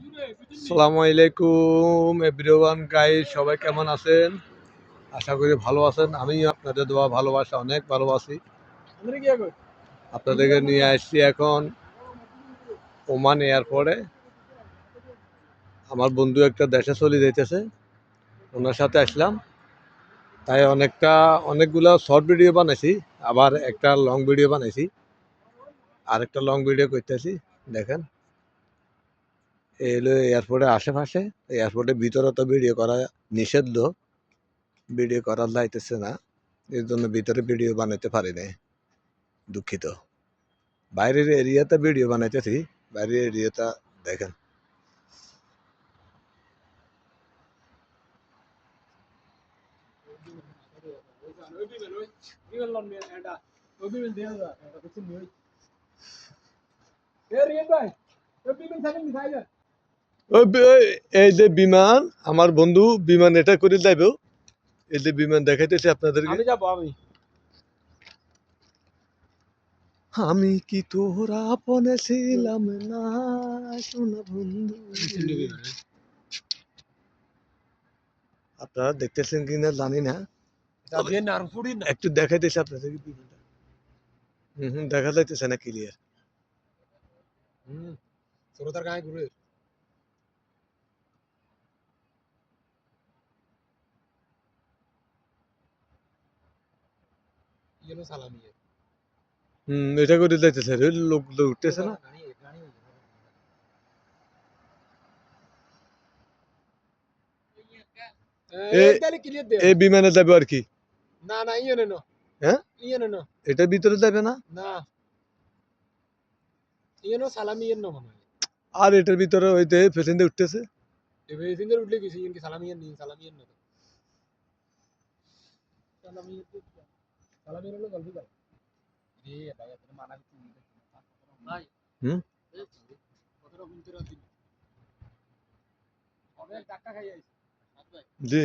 আসসালামু আলাইকুম everyone guys, সবাই কেমন আছেন? আশা করি ভালো আছেন। আমি আপনাদের দোয়া ভালোবাসা অনেক ভালোবাসি। আপনাদেরকে নিয়ে আসছি এখন ওমান এয়ারপোর্টে। আমার বন্ধু একটা দেশে চলে যাইতেছে, ওনার সাথে আসলাম। তাই অনেকগুলো শর্ট ভিডিও বানাইছি, আবার একটা লং ভিডিও বানাইছি, আর একটা লং ভিডিও করতেছি। দেখেন, এই হলো এয়ারপোর্টের আশেপাশে। এয়ারপোর্টের ভিতরে তো ভিডিও করা নিষিদ্ধ, ভিডিও করা যাইতেছে না, এর জন্য ভিতরে ভিডিও বানাইতে পারি নাই, দুঃখিত। বাইরের এরিয়াতে ভিডিও বানাইতেছি, বাইরের এরিয়াটা দেখেন। এই যে বিমান, আমার বন্ধু বিমান এটা করে যাইব। এই যে বিমান দেখাইতেছি আপনাদেরকে। আমি কি তোরা আপনে ছিলাম না শোনা বন্ধু। আপনারা দেখতেছেন কিনা জানি না, একটু দেখাইতেছি আপনাদের বিমানটা। দেখা যাইতেছে না ক্লিয়ার। এটা করে যাইতেছে, লোক উঠতেছে না। এই বিমানে যাবে আর কি? হ্যাঁ, এটার ভিতরে যাবে না। আর এটার ভিতরে ওইতে প্যাসেঞ্জার উঠতেছে। হুম, জি।